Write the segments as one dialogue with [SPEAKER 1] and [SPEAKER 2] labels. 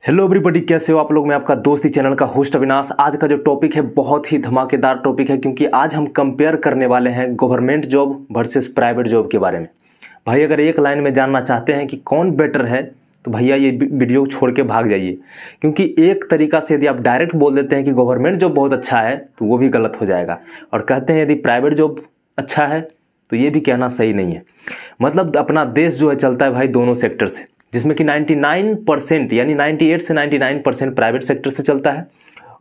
[SPEAKER 1] Hello everybody, कैसे हो आप लोग। मैं आपका दोस्ती चैनल का होस्ट अविनाश। आज का जो टॉपिक है बहुत ही धमाकेदार टॉपिक है, क्योंकि आज हम कंपेयर करने वाले हैं government job versus private job के बारे में। भाई अगर एक लाइन में जानना चाहते हैं कि कौन बेटर है तो भैया ये वीडियो छोड़ के भाग जाइए, क्योंकि एक तरीका से यदि आप डायरेक्ट बोल देते हैं कि गवर्नमेंट जॉब बहुत अच्छा है तो वो भी गलत हो जाएगा, और कहते हैं यदि प्राइवेट जॉब अच्छा है तो ये भी कहना सही नहीं है। मतलब अपना देश जो है चलता है भाई दोनों सेक्टर से, जिसमें कि 99% यानी 98 से 99% प्राइवेट सेक्टर से चलता है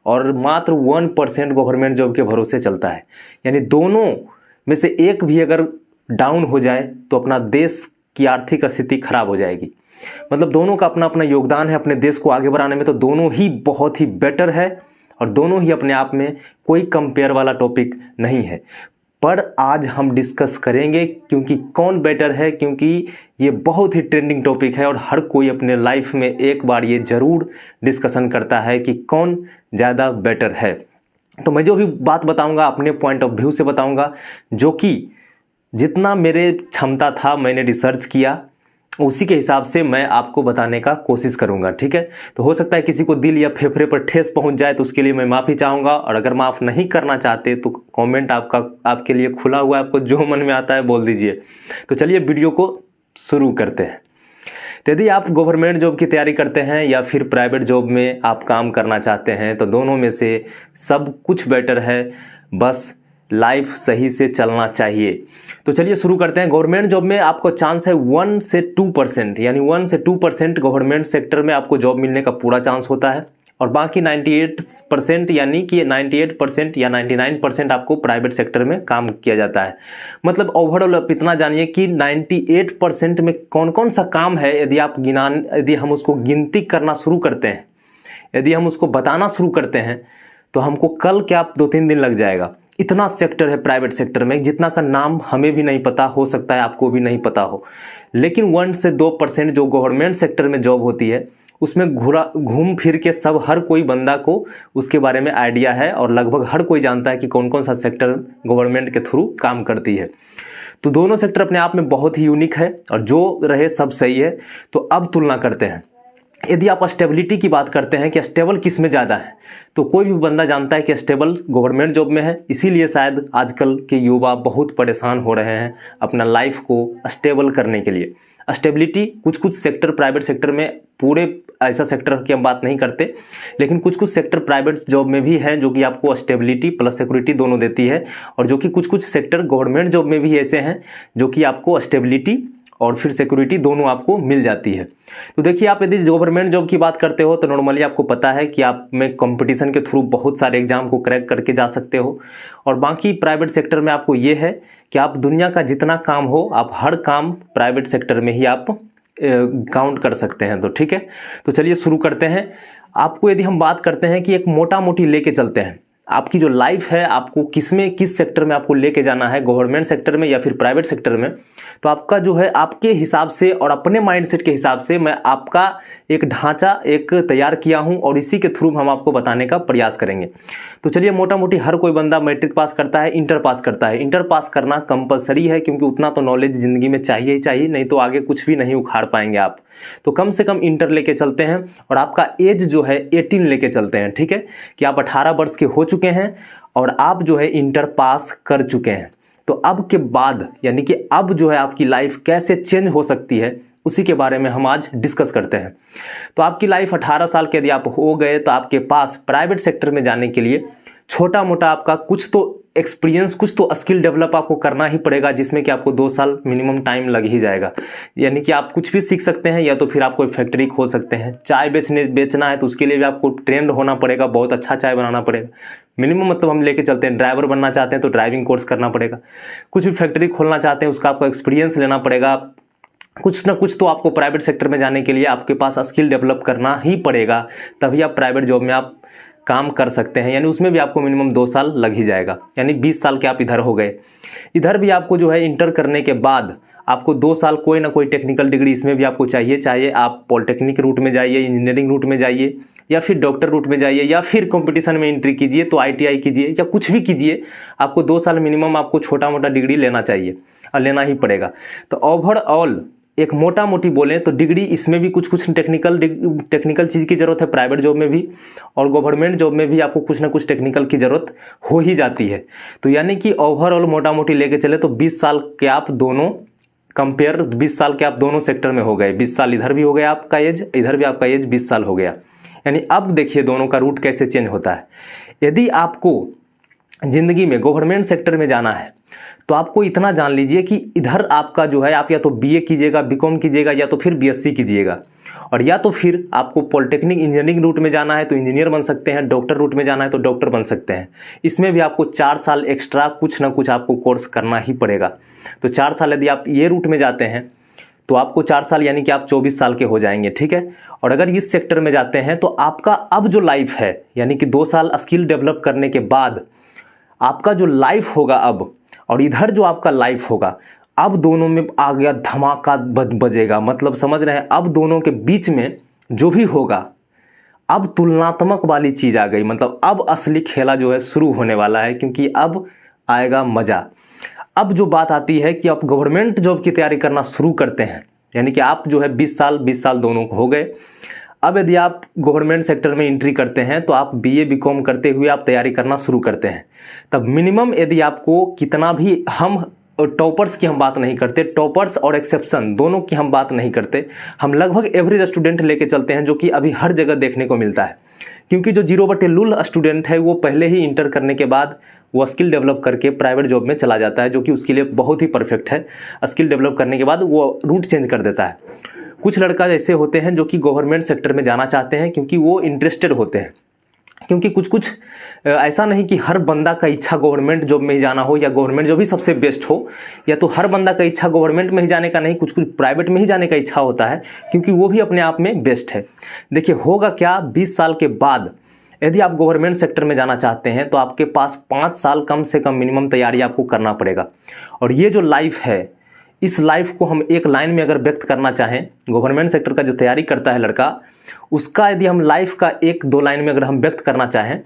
[SPEAKER 1] और मात्र 1% गवर्नमेंट जॉब के भरोसे चलता है। यानी दोनों में से एक भी अगर डाउन हो जाए तो अपना देश की आर्थिक स्थिति खराब हो जाएगी। मतलब दोनों का अपना अपना योगदान है अपने देश को आगे बढ़ाने में, तो दोनों ही बहुत ही बेटर है और दोनों ही अपने आप में कोई कंपेयर वाला टॉपिक नहीं है। पर आज हम डिस्कस करेंगे क्योंकि कौन बेटर है, क्योंकि ये बहुत ही ट्रेंडिंग टॉपिक है और हर कोई अपने लाइफ में एक बार ये ज़रूर डिस्कशन करता है कि कौन ज़्यादा बेटर है। तो मैं जो भी बात बताऊंगा अपने पॉइंट ऑफ व्यू से बताऊंगा, जो कि जितना मेरे क्षमता था मैंने रिसर्च किया उसी के हिसाब से मैं आपको बताने का कोशिश करूंगा, ठीक है। तो हो सकता है किसी को दिल या फेफड़े पर ठेस पहुंच जाए तो उसके लिए मैं माफ़ी चाहूँगा, और अगर माफ़ नहीं करना चाहते तो कमेंट आपके लिए खुला हुआ है, आपको जो मन में आता है बोल दीजिए। तो चलिए वीडियो को शुरू करते हैं। तो यदि आप गवर्नमेंट जॉब की तैयारी करते हैं या फिर प्राइवेट जॉब में आप काम करना चाहते हैं तो दोनों में से सब कुछ बेटर है, बस लाइफ सही से चलना चाहिए। तो चलिए शुरू करते हैं। गवर्नमेंट जॉब में आपको चांस है 1 से 2%, यानी 1 से 2% गवर्नमेंट सेक्टर में आपको जॉब मिलने का पूरा चांस होता है, और बाकी 98% यानी कि 98% या 99% आपको प्राइवेट सेक्टर में काम किया जाता है। मतलब ओवरऑल आप इतना जानिए कि 98% में कौन कौन सा काम है, यदि हम उसको गिनती करना शुरू करते हैं, यदि हम उसको बताना शुरू करते हैं तो हमको कल क्या 2-3 दिन लग जाएगा। इतना सेक्टर है प्राइवेट सेक्टर में जितना का नाम हमें भी नहीं पता, हो सकता है आपको भी नहीं पता हो। लेकिन 1 से 2% जो गवर्नमेंट सेक्टर में जॉब होती है उसमें घूम फिर के सब हर कोई बंदा को उसके बारे में आइडिया है, और लगभग हर कोई जानता है कि कौन कौन सा सेक्टर गवर्नमेंट के थ्रू काम करती है। तो दोनों सेक्टर अपने आप में बहुत ही यूनिक है और जो रहे सब सही है। तो अब तुलना करते हैं। यदि आप स्टेबिलिटी की बात करते हैं कि स्टेबल किस में ज़्यादा है, तो कोई भी बंदा जानता है कि स्टेबल गवर्नमेंट जॉब में है। इसीलिए शायद आजकल के युवा बहुत परेशान हो रहे हैं अपना लाइफ को स्टेबल करने के लिए। स्टेबिलिटी कुछ कुछ सेक्टर प्राइवेट सेक्टर में, पूरे ऐसा सेक्टर की हम बात नहीं करते, लेकिन कुछ कुछ सेक्टर प्राइवेट जॉब में भी है जो कि आपको स्टेबिलिटी प्लस सिक्योरिटी दोनों देती है, और जो कि कुछ कुछ सेक्टर गवर्नमेंट जॉब में भी ऐसे हैं जो कि आपको स्टेबिलिटी और फिर सिक्योरिटी दोनों आपको मिल जाती है। तो देखिए, आप यदि गवर्नमेंट जॉब की बात करते हो तो नॉर्मली आपको पता है कि आप में कंपटीशन के थ्रू बहुत सारे एग्जाम को क्रैक करके जा सकते हो, और बाकी प्राइवेट सेक्टर में आपको ये है कि आप दुनिया का जितना काम हो आप हर काम प्राइवेट सेक्टर में ही आप काउंट कर सकते हैं। तो ठीक है, तो चलिए शुरू करते हैं। आपको यदि हम बात करते हैं कि एक मोटा मोटी लेके चलते हैं, आपकी जो लाइफ है आपको किस सेक्टर में आपको लेके जाना है, गवर्नमेंट सेक्टर में या फिर प्राइवेट सेक्टर में, तो आपका जो है आपके हिसाब से और अपने माइंडसेट के हिसाब से मैं आपका एक ढांचा एक तैयार किया हूं, और इसी के थ्रू हम आपको बताने का प्रयास करेंगे। तो चलिए, मोटा मोटी हर कोई बंदा मैट्रिक पास करता है, इंटर पास करता है। इंटर पास करना कंपलसरी है, क्योंकि उतना तो नॉलेज ज़िंदगी में चाहिए ही चाहिए, नहीं तो आगे कुछ भी नहीं उखाड़ पाएंगे आप। तो कम से कम इंटर लेके चलते हैं, और आपका एज जो है 18 लेके चलते हैं, ठीक है, कि आप 18 वर्ष के हो चुके हैं और आप जो है इंटर पास कर चुके हैं। तो अब के बाद यानी कि अब जो है आपकी लाइफ कैसे चेंज हो सकती है उसी के बारे में हम आज डिस्कस करते हैं। तो आपकी लाइफ 18 साल के यदि आप हो गए तो आपके पास प्राइवेट सेक्टर में जाने के लिए छोटा मोटा आपका कुछ तो एक्सपीरियंस, कुछ तो स्किल डेवलप आपको करना ही पड़ेगा, जिसमें कि आपको 2 साल मिनिमम टाइम लग ही जाएगा। यानी कि आप कुछ भी सीख सकते हैं, या तो फिर आप कोई फैक्ट्री खोल सकते हैं। चाय बेचना है तो उसके लिए भी आपको ट्रेंड होना पड़ेगा, बहुत अच्छा चाय बनाना पड़ेगा मिनिमम। मतलब हम लेके चलते हैं, ड्राइवर बनना चाहते हैं तो ड्राइविंग कोर्स करना पड़ेगा। कुछ भी फैक्ट्री खोलना चाहते हैं उसका आपको एक्सपीरियंस लेना पड़ेगा। कुछ ना कुछ तो आपको प्राइवेट सेक्टर में जाने के लिए आपके पास स्किल डेवलप करना ही पड़ेगा, तभी आप प्राइवेट जॉब में आप काम कर सकते हैं। यानी उसमें भी आपको मिनिमम 2 साल लग ही जाएगा, यानी 20 साल के आप इधर हो गए। इधर भी आपको जो है इंटर करने के बाद आपको 2 साल कोई ना कोई टेक्निकल डिग्री इसमें भी आपको चाहिए, चाहे आप पॉलिटेक्निक रूट में जाइए, इंजीनियरिंग रूट में जाइए, या फिर डॉक्टर रूट में जाइए, या फिर कंपटीशन में एंट्री कीजिए तो ITI कीजिए, या कुछ भी कीजिए, आपको 2 साल मिनिमम आपको छोटा मोटा डिग्री लेना चाहिए और लेना ही पड़ेगा। तो ओवरऑल एक मोटा मोटी बोलें तो डिग्री, इसमें भी कुछ कुछ टेक्निकल चीज़ की ज़रूरत है प्राइवेट जॉब में भी, और गवर्नमेंट जॉब में भी आपको कुछ ना कुछ टेक्निकल की ज़रूरत हो ही जाती है। तो यानी कि ओवरऑल मोटा मोटी लेके चले तो 20 साल के आप दोनों कंपेयर, 20 साल के आप दोनों सेक्टर में हो गए। 20 साल इधर भी हो गया आपका एज, इधर भी आपका एज 20 साल हो गया। यानी अब देखिए दोनों का रूट कैसे चेंज होता है। यदि आपको ज़िंदगी में गवर्नमेंट सेक्टर में जाना है तो आपको इतना जान लीजिए कि इधर आपका जो है, आप या तो बीए कीजिएगा, बीकॉम कीजिएगा, या तो फिर बीएससी कीजिएगा, और या तो फिर आपको पॉलिटेक्निक इंजीनियरिंग रूट में जाना है तो इंजीनियर बन सकते हैं, डॉक्टर रूट में जाना है तो डॉक्टर बन सकते हैं। इसमें भी आपको 4 साल एक्स्ट्रा कुछ ना कुछ आपको कोर्स करना ही पड़ेगा। तो 4 साल यदि आप ये रूट में जाते हैं तो आपको 4 साल यानी कि आप 24 साल के हो जाएंगे, ठीक है। और अगर इस सेक्टर में जाते हैं तो आपका अब जो लाइफ है, यानी कि 2 साल स्किल डेवलप करने के बाद आपका जो लाइफ होगा अब, और इधर जो आपका लाइफ होगा, अब दोनों में आ गया धमाका बजेगा। मतलब समझ रहे हैं, अब दोनों के बीच में जो भी होगा अब तुलनात्मक वाली चीज़ आ गई। मतलब अब असली खेला जो है शुरू होने वाला है, क्योंकि अब आएगा मज़ा। अब जो बात आती है कि आप गवर्नमेंट जॉब की तैयारी करना शुरू करते हैं, यानी कि आप जो है 20 साल दोनों हो गए। अब यदि आप गवर्नमेंट सेक्टर में एंट्री करते हैं तो आप बीए बीकॉम करते हुए आप तैयारी करना शुरू करते हैं। तब मिनिमम यदि आपको कितना भी, हम टॉपर्स की हम बात नहीं करते, टॉपर्स और एक्सेप्शन दोनों की हम बात नहीं करते, हम लगभग एवरेज स्टूडेंट लेके चलते हैं, जो कि अभी हर जगह देखने को मिलता है। क्योंकि जो 0/लुल स्टूडेंट है वो पहले ही इंटर करने के बाद वो स्किल डेवलप करके प्राइवेट जॉब में चला जाता है, जो कि उसके लिए बहुत ही परफेक्ट है। स्किल डेवलप करने के बाद वो रूट चेंज कर देता है। कुछ लड़का ऐसे होते हैं जो कि गवर्नमेंट सेक्टर में जाना चाहते हैं क्योंकि वो इंटरेस्टेड होते हैं। क्योंकि कुछ ऐसा नहीं कि हर बंदा का इच्छा गवर्नमेंट जॉब में ही जाना हो, या गवर्नमेंट जॉब ही सबसे बेस्ट हो, या तो हर बंदा का इच्छा गवर्नमेंट में ही जाने का नहीं, कुछ प्राइवेट में ही जाने का इच्छा होता है, क्योंकि वो भी अपने आप में बेस्ट है। देखिए होगा क्या, 20 साल के बाद यदि आप गवर्नमेंट सेक्टर में जाना चाहते हैं तो आपके पास 5 साल कम से कम मिनिमम तैयारी आपको करना पड़ेगा। और ये जो लाइफ है, इस लाइफ को हम एक लाइन में अगर व्यक्त करना चाहें, गवर्नमेंट सेक्टर का जो तैयारी करता है लड़का, उसका यदि हम लाइफ का 1-2 लाइन में अगर हम व्यक्त करना चाहें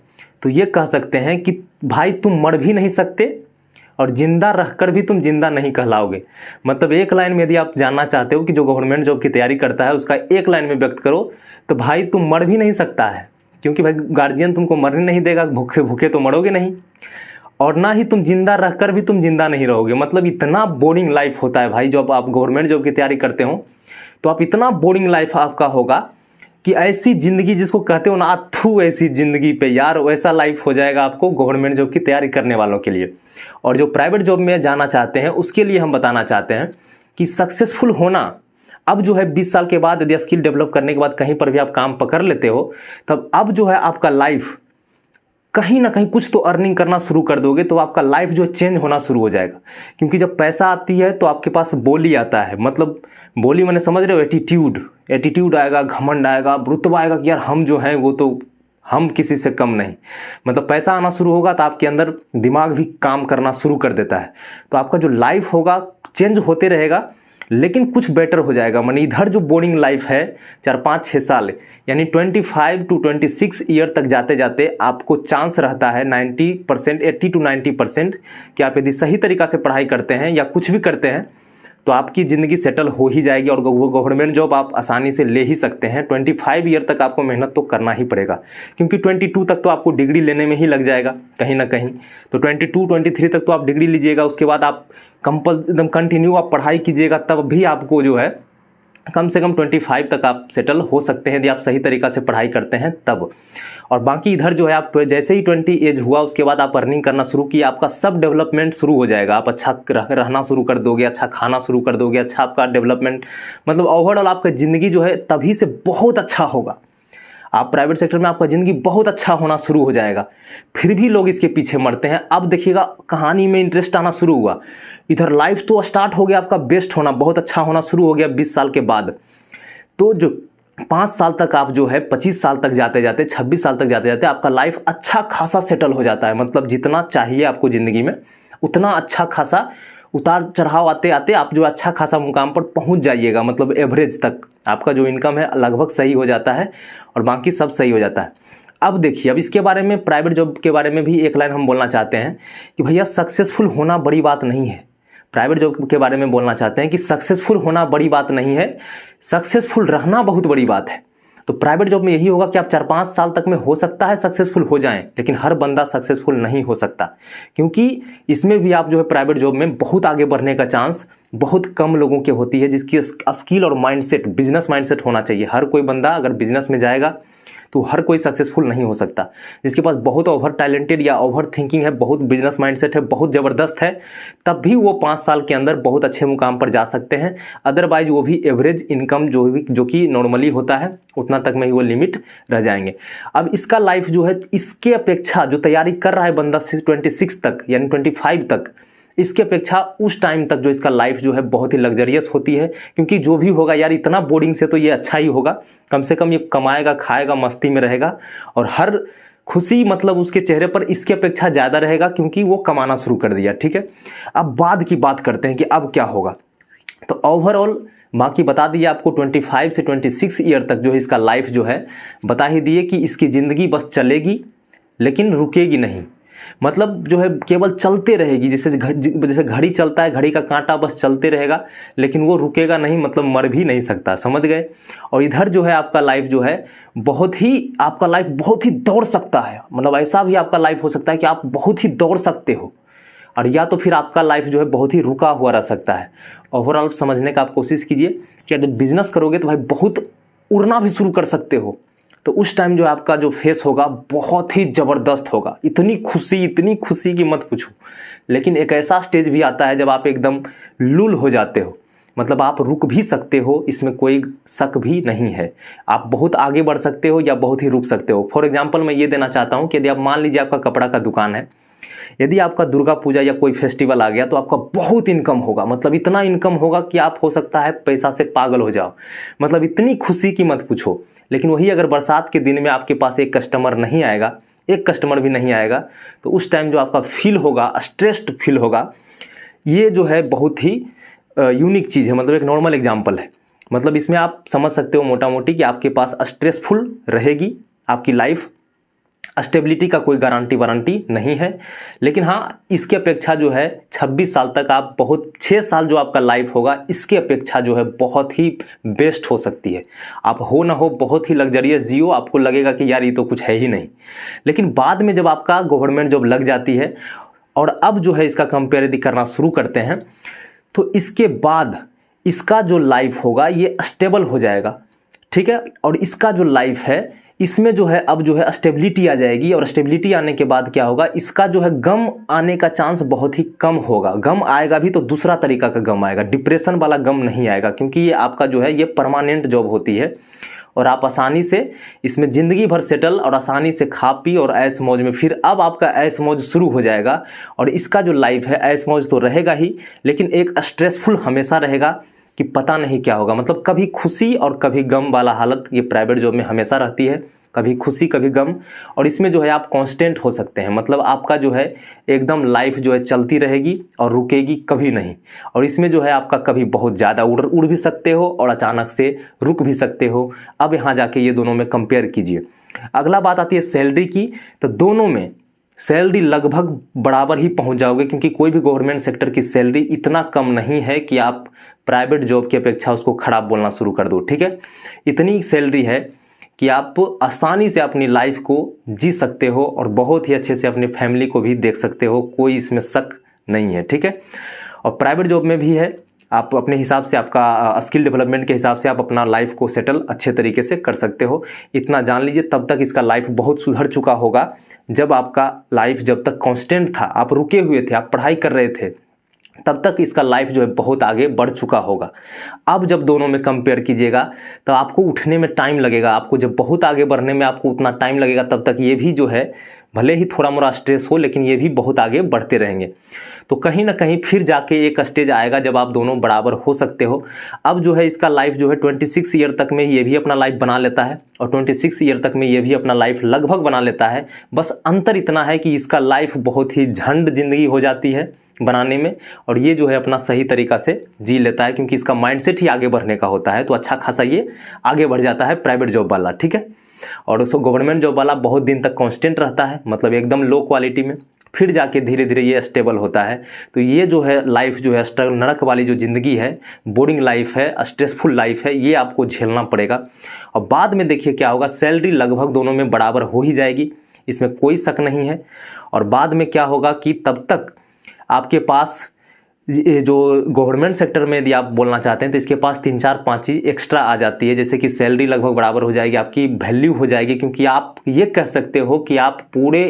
[SPEAKER 1] तो ये कह सकते हैं कि भाई तुम मर भी नहीं सकते और जिंदा रहकर भी तुम जिंदा नहीं कहलाओगे। मतलब एक लाइन में यदि आप जानना चाहते हो कि जो गवर्नमेंट जॉब की तैयारी करता है उसका एक लाइन में व्यक्त करो तो भाई तुम मर भी नहीं सकता है, क्योंकि भाई गार्जियन तुमको मरने नहीं देगा, भूखे भूखे तो मरोगे नहीं, और ना ही तुम जिंदा रहकर भी तुम जिंदा नहीं रहोगे। मतलब इतना बोरिंग लाइफ होता है भाई, जब आप गवर्नमेंट जॉब की तैयारी करते हो तो आप इतना बोरिंग लाइफ आपका होगा कि ऐसी ज़िंदगी जिसको कहते हो ना अथू ऐसी ज़िंदगी पे यार, वैसा लाइफ हो जाएगा आपको गवर्नमेंट जॉब की तैयारी करने वालों के लिए। और जो प्राइवेट जॉब में जाना चाहते हैं उसके लिए हम बताना चाहते हैं कि सक्सेसफुल होना अब जो है 20 साल के बाद, यदि स्किल डेवलप करने के बाद कहीं पर भी आप काम पकड़ लेते हो, तब अब जो है आपका लाइफ कहीं ना कहीं कुछ तो अर्निंग करना शुरू कर दोगे तो आपका लाइफ जो चेंज होना शुरू हो जाएगा। क्योंकि जब पैसा आती है तो आपके पास बोली आता है, मतलब बोली मैंने समझ रहे हो, एटीट्यूड आएगा, घमंड आएगा, रुतबा आएगा कि यार हम जो हैं वो तो हम किसी से कम नहीं। मतलब पैसा आना शुरू होगा तो आपके अंदर दिमाग भी काम करना शुरू कर देता है। तो आपका जो लाइफ होगा चेंज होते रहेगा, लेकिन कुछ बेटर हो जाएगा। माने इधर जो बोरिंग लाइफ है 4-5-6 साल, यानी 25 to 26 ईयर तक जाते जाते आपको चांस रहता है 90%, 80 to 90% कि आप यदि सही तरीक़ा से पढ़ाई करते हैं या कुछ भी करते हैं तो आपकी ज़िंदगी सेटल हो ही जाएगी और गवर्नमेंट जॉब आप आसानी से ले ही सकते हैं। 25 ईयर तक आपको मेहनत तो करना ही पड़ेगा, क्योंकि 22 तक तो आपको डिग्री लेने में ही लग जाएगा कहीं ना कहीं। तो 22-23 तक तो आप डिग्री लीजिएगा, उसके बाद आप एकदम कंटिन्यू आप पढ़ाई कीजिएगा, तब भी आपको जो है कम से कम 25 तक आप सेटल हो सकते हैं यदि आप सही तरीक़ा से पढ़ाई करते हैं तब। और बाकी इधर जो है आप जैसे ही 20 एज हुआ उसके बाद आप अर्निंग करना शुरू किया, आपका सब डेवलपमेंट शुरू हो जाएगा। आप अच्छा रहना शुरू कर दोगे, अच्छा खाना शुरू कर दोगे, अच्छा आपका डेवलपमेंट, मतलब ओवरऑल आपका ज़िंदगी जो है तभी से बहुत अच्छा होगा। आप प्राइवेट सेक्टर में आपका ज़िंदगी बहुत अच्छा होना शुरू हो जाएगा, फिर भी लोग इसके पीछे मरते हैं। अब देखिएगा कहानी में इंटरेस्ट आना शुरू हुआ, इधर लाइफ तो स्टार्ट हो गया, आपका बेस्ट होना, बहुत अच्छा होना शुरू हो गया 20 साल के बाद। तो जो 5 साल तक आप जो है 25 साल तक जाते जाते 26 साल तक जाते जाते आपका लाइफ अच्छा खासा सेटल हो जाता है। मतलब जितना चाहिए आपको ज़िंदगी में उतना अच्छा खासा उतार चढ़ाव आते आते आप जो अच्छा खासा मुकाम पर पहुंच जाइएगा। मतलब एवरेज तक आपका जो इनकम है लगभग सही हो जाता है और बाकी सब सही हो जाता है। अब देखिए, अब इसके बारे में प्राइवेट जॉब के बारे में भी एक लाइन हम बोलना चाहते हैं कि भैया सक्सेसफुल होना बड़ी बात नहीं है, प्राइवेट जॉब के बारे में बोलना चाहते हैं कि सक्सेसफुल होना बड़ी बात नहीं है, सक्सेसफुल रहना बहुत बड़ी बात है। तो प्राइवेट जॉब में यही होगा कि आप 4-5 साल तक में हो सकता है सक्सेसफुल हो जाएं, लेकिन हर बंदा सक्सेसफुल नहीं हो सकता, क्योंकि इसमें भी आप जो है प्राइवेट जॉब में बहुत आगे बढ़ने का चांस बहुत कम लोगों की होती है, जिसकी स्किल और माइंडसेट, बिजनेस माइंडसेट होना चाहिए। हर कोई बंदा अगर बिजनेस में जाएगा तो हर कोई सक्सेसफुल नहीं हो सकता। जिसके पास बहुत ओवर टैलेंटेड या ओवर थिंकिंग है, बहुत बिजनेस माइंडसेट है, बहुत ज़बरदस्त है, तब भी वो 5 साल के अंदर बहुत अच्छे मुकाम पर जा सकते हैं। अदरवाइज वो भी एवरेज इनकम जो कि नॉर्मली होता है उतना तक में ही वो लिमिट रह जाएंगे। अब इसका लाइफ जो है, इसके अपेक्षा जो तैयारी कर रहा है बंदा 26 तक यानी 25 तक, इसके अपेक्षा उस टाइम तक जो इसका लाइफ जो है बहुत ही लग्जरियस होती है। क्योंकि जो भी होगा यार, इतना बोरिंग से तो ये अच्छा ही होगा, कम से कम ये कमाएगा, खाएगा, मस्ती में रहेगा, और हर खुशी मतलब उसके चेहरे पर इसके अपेक्षा ज़्यादा रहेगा, क्योंकि वो कमाना शुरू कर दिया। ठीक है, अब बाद की बात करते हैं कि अब क्या होगा। तो ओवरऑल बाकी बता दिए आपको, 25 से 26 ईयर तक जो है इसका लाइफ जो है बता ही दिए कि इसकी ज़िंदगी बस चलेगी लेकिन रुकेगी नहीं। मतलब जो है केवल चलते रहेगी, जैसे घड़ी चलता है, घड़ी का कांटा बस चलते रहेगा, लेकिन वो रुकेगा नहीं, मतलब मर भी नहीं सकता, समझ गए। और इधर जो है आपका लाइफ जो है आपका लाइफ बहुत ही दौड़ सकता है। मतलब ऐसा भी आपका लाइफ हो सकता है कि आप बहुत ही दौड़ सकते हो, और या तो फिर आपका लाइफ जो है बहुत ही रुका हुआ रह सकता है। ओवरऑल समझने का आप कोशिश कीजिए कि अगर बिजनेस करोगे तो भाई बहुत उड़ना भी शुरू कर सकते हो। तो उस टाइम जो आपका जो फेस होगा बहुत ही ज़बरदस्त होगा, इतनी खुशी की मत पूछो। लेकिन एक ऐसा स्टेज भी आता है जब आप एकदम लूल हो जाते हो, मतलब आप रुक भी सकते हो, इसमें कोई शक भी नहीं है। आप बहुत आगे बढ़ सकते हो या बहुत ही रुक सकते हो। फॉर एग्जांपल मैं ये देना चाहता हूँ कि यदि आप मान लीजिए आपका कपड़ा का दुकान है, यदि आपका दुर्गा पूजा या कोई फेस्टिवल आ गया तो आपका बहुत इनकम होगा, मतलब इतना इनकम होगा कि आप हो सकता है पैसा से पागल हो जाओ, मतलब इतनी खुशी की मत पूछो। लेकिन वही अगर बरसात के दिन में आपके पास एक कस्टमर भी नहीं आएगा, तो उस टाइम जो आपका फील होगा, स्ट्रेस्ड फील होगा, ये जो है बहुत ही यूनिक चीज़ है। मतलब एक नॉर्मल एग्जांपल है, मतलब इसमें आप समझ सकते हो मोटा मोटी कि आपके पास स्ट्रेसफुल रहेगी आपकी लाइफ। स्टेबिलिटी का कोई वारंटी नहीं है, लेकिन हाँ इसके अपेक्षा जो है 26 साल तक आप 6 साल जो आपका लाइफ होगा इसके अपेक्षा जो है बहुत ही बेस्ट हो सकती है। आप हो ना हो बहुत ही लग्जरियस जियो, आपको लगेगा कि यार ये तो कुछ है ही नहीं। लेकिन बाद में जब आपका गवर्नमेंट जॉब लग जाती है और अब जो है इसका कंपेयर यदि करना शुरू करते हैं, तो इसके बाद इसका जो लाइफ होगा ये स्टेबल हो जाएगा। ठीक है, और इसका जो लाइफ है इसमें जो है अब जो है स्टेबिलिटी आ जाएगी, और स्टेबिलिटी आने के बाद क्या होगा, इसका जो है गम आने का चांस बहुत ही कम होगा। गम आएगा भी तो दूसरा तरीका का गम आएगा, डिप्रेशन वाला गम नहीं आएगा, क्योंकि ये आपका जो है ये परमानेंट जॉब होती है और आप आसानी से इसमें ज़िंदगी भर सेटल और आसानी से खा पी और ऐश मौज में, फिर अब आपका ऐश मौज शुरू हो जाएगा। और इसका जो लाइफ है ऐश मौज तो रहेगा ही, लेकिन एक स्ट्रेसफुल हमेशा रहेगा कि पता नहीं क्या होगा। मतलब कभी खुशी और कभी गम वाला हालत ये प्राइवेट जॉब में हमेशा रहती है, कभी खुशी कभी गम। और इसमें जो है आप कांस्टेंट हो सकते हैं, मतलब आपका जो है एकदम लाइफ जो है चलती रहेगी और रुकेगी कभी नहीं। और इसमें जो है आपका कभी बहुत ज़्यादा उड़ भी सकते हो और अचानक से रुक भी सकते हो। अब यहाँ जाके ये दोनों में कंपेयर कीजिए। अगला बात आती है सैलरी की, तो दोनों में सैलरी लगभग बराबर ही पहुंच जाओगे, क्योंकि कोई भी गवर्नमेंट सेक्टर की सैलरी इतना कम नहीं है कि आप प्राइवेट जॉब की अपेक्षा उसको खराब बोलना शुरू कर दो। ठीक है, इतनी सैलरी है कि आप आसानी से अपनी लाइफ को जी सकते हो और बहुत ही अच्छे से अपनी फैमिली को भी देख सकते हो, कोई इसमें शक नहीं है। ठीक है, और प्राइवेट जॉब में भी है, आप अपने हिसाब से आपका स्किल डेवलपमेंट के हिसाब से आप अपना लाइफ को सेटल अच्छे तरीके से कर सकते हो। इतना जान लीजिए, तब तक इसका लाइफ बहुत सुधर चुका होगा जब आपका लाइफ जब तक कांस्टेंट था, आप रुके हुए थे, आप पढ़ाई कर रहे थे, तब तक इसका लाइफ जो है बहुत आगे बढ़ चुका होगा। अब जब दोनों में कंपेयर कीजिएगा तो आपको उठने में टाइम लगेगा, आपको जब बहुत आगे बढ़ने में आपको उतना टाइम लगेगा, तब तक ये भी जो है भले ही थोड़ा मोड़ा स्ट्रेस हो, लेकिन ये भी बहुत आगे बढ़ते रहेंगे। तो कहीं ना कहीं फिर जाके एक स्टेज आएगा जब आप दोनों बराबर हो सकते हो। अब जो है इसका लाइफ जो है 26 ईयर तक में ये भी अपना लाइफ बना लेता है और 26 ईयर तक में ये भी अपना लाइफ लगभग बना लेता है। बस अंतर इतना है कि इसका लाइफ बहुत ही झंड जिंदगी हो जाती है बनाने में, और ये जो है अपना सही तरीका से जी लेता है, क्योंकि इसका माइंडसेट ही आगे बढ़ने का होता है। तो अच्छा खासा ये आगे बढ़ जाता है प्राइवेट जॉब वाला। ठीक है, और उसको गवर्नमेंट जॉब वाला बहुत दिन तक कांस्टेंट रहता है, मतलब एकदम लो क्वालिटी में। फिर जाके धीरे धीरे ये स्टेबल होता है। तो ये जो है लाइफ जो है स्ट्रगल, नरक वाली जो ज़िंदगी है, बोरिंग लाइफ है, स्ट्रेसफुल लाइफ है, ये आपको झेलना पड़ेगा। और बाद में देखिए क्या होगा, सैलरी लगभग दोनों में बराबर हो ही जाएगी, इसमें कोई शक नहीं है। और बाद में क्या होगा कि तब तक आपके पास ये जो गवर्नमेंट सेक्टर में यदि आप बोलना चाहते हैं तो इसके पास 3-4-5 चीज़ एक्स्ट्रा आ जाती है, जैसे कि सैलरी लगभग बराबर हो जाएगी, आपकी वैल्यू हो जाएगी, क्योंकि आप ये कह सकते हो कि आप पूरे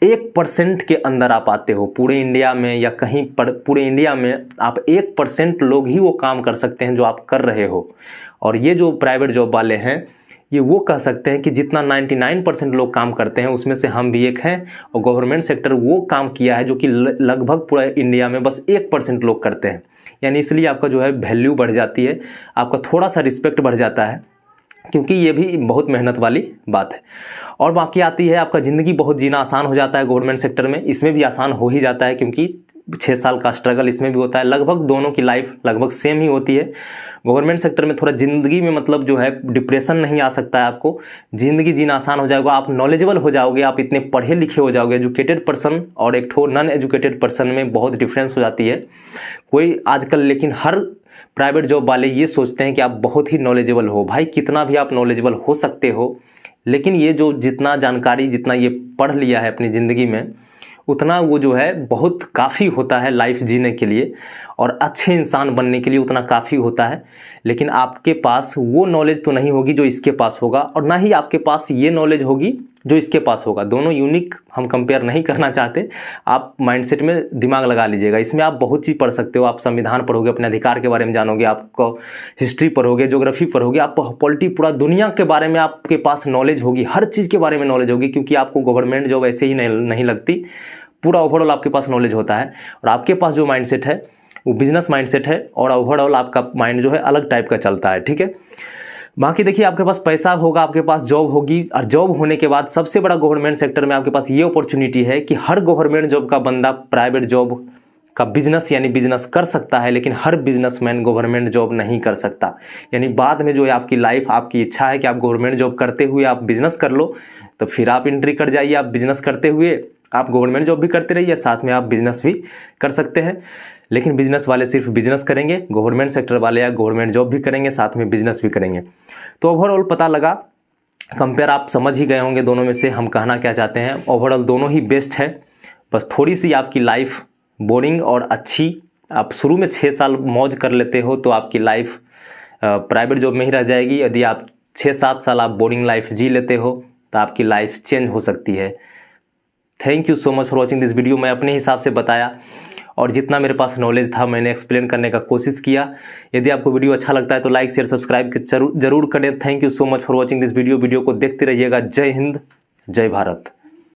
[SPEAKER 1] 1% के अंदर आप आते हो पूरे इंडिया में, या कहीं पर पूरे इंडिया में आप 1% लोग ही वो काम कर सकते हैं जो आप कर रहे हो। और ये जो प्राइवेट जॉब वाले हैं ये वो कह सकते हैं कि जितना 99% लोग काम करते हैं उसमें से हम भी एक हैं, और गवर्नमेंट सेक्टर वो काम किया है जो कि लगभग पूरा इंडिया में बस 1% लोग करते हैं। यानी इसलिए आपका जो है वैल्यू बढ़ जाती है, आपका थोड़ा सा रिस्पेक्ट बढ़ जाता है, क्योंकि ये भी बहुत मेहनत वाली बात है। और बाकी आती है आपका ज़िंदगी बहुत जीना आसान हो जाता है गवर्नमेंट सेक्टर में, इसमें भी आसान हो ही जाता है, क्योंकि 6 साल का स्ट्रगल इसमें भी होता है, लगभग दोनों की लाइफ लगभग सेम ही होती है। गवर्नमेंट सेक्टर में थोड़ा ज़िंदगी में मतलब जो है डिप्रेशन नहीं आ सकता है, आपको ज़िंदगी जीना आसान हो जाएगा, आप नॉलेजेबल हो जाओगे, आप इतने पढ़े लिखे हो जाओगे। एजुकेटेड पर्सन और एक ठो नॉन एजुकेटेड पर्सन में बहुत डिफरेंस हो जाती है। कोई आजकल लेकिन हर प्राइवेट जॉब वाले ये सोचते हैं कि आप बहुत ही नॉलेजेबल हो। भाई कितना भी आप नॉलेजेबल हो सकते हो, लेकिन ये जो जितना जानकारी जितना ये पढ़ लिया है अपनी ज़िंदगी में, उतना वो जो है बहुत काफ़ी होता है लाइफ जीने के लिए, और अच्छे इंसान बनने के लिए उतना काफ़ी होता है। लेकिन आपके पास वो नॉलेज तो नहीं होगी जो इसके पास होगा, और ना ही आपके पास ये नॉलेज होगी जो इसके पास होगा। दोनों यूनिक हम कंपेयर नहीं करना चाहते, आप माइंडसेट में दिमाग लगा लीजिएगा। इसमें आप बहुत चीज़ पढ़ सकते हो, आप संविधान पढ़ोगे, अपने अधिकार के बारे में जानोगे, आपको हिस्ट्री पढ़ोगे, ज्योग्राफी पढ़ोगे, आप पॉलिटी पूरा दुनिया के बारे में आपके पास नॉलेज होगी, हर चीज़ के बारे में नॉलेज होगी, क्योंकि आपको गवर्नमेंट जॉब ऐसे ही नहीं लगती, पूरा ओवरऑल आपके पास नॉलेज होता है। और आपके पास जो माइंडसेट है वो बिजनेस माइंडसेट है, और ओवरऑल आपका माइंड जो है अलग टाइप का चलता है, ठीक है। बाकी देखिए आपके पास पैसा होगा, आपके पास जॉब होगी, और जॉब होने के बाद सबसे बड़ा गवर्नमेंट सेक्टर में आपके पास ये अपॉर्चुनिटी है कि हर गवर्नमेंट जॉब का बंदा प्राइवेट जॉब का बिजनेस यानी बिजनेस कर सकता है, लेकिन हर बिजनेसमैन गवर्नमेंट जॉब नहीं कर सकता। यानी बाद में जो है आपकी लाइफ, आपकी इच्छा है कि आप गवर्नमेंट जॉब करते हुए आप बिजनेस कर लो, तो फिर आप एंट्री कर जाइए, आप बिजनेस करते हुए आप गवर्नमेंट जॉब भी करते रहिए, साथ में आप बिजनेस भी कर सकते हैं। लेकिन बिजनेस वाले सिर्फ बिजनेस करेंगे, गवर्नमेंट सेक्टर वाले या गवर्नमेंट जॉब भी करेंगे, साथ में बिजनेस भी करेंगे। तो ओवरऑल पता लगा, कंपेयर आप समझ ही गए होंगे दोनों में से हम कहना क्या चाहते हैं। ओवरऑल दोनों ही बेस्ट है, बस थोड़ी सी आपकी लाइफ बोरिंग और अच्छी, आप शुरू में 6 साल मौज कर लेते हो तो आपकी लाइफ प्राइवेट जॉब में ही रह जाएगी। यदि आप 6-7 साल आप बोरिंग लाइफ जी लेते हो तो आपकी लाइफ चेंज हो सकती है। Thank you so much for watching this video. मैं अपने हिसाब से बताया, और जितना मेरे पास नॉलेज था मैंने एक्सप्लेन करने का कोशिश किया। यदि आपको वीडियो अच्छा लगता है तो लाइक शेयर सब्सक्राइब जरूर करें। Thank you so much for watching this video को देखते रहिएगा। जय हिंद, जय भारत।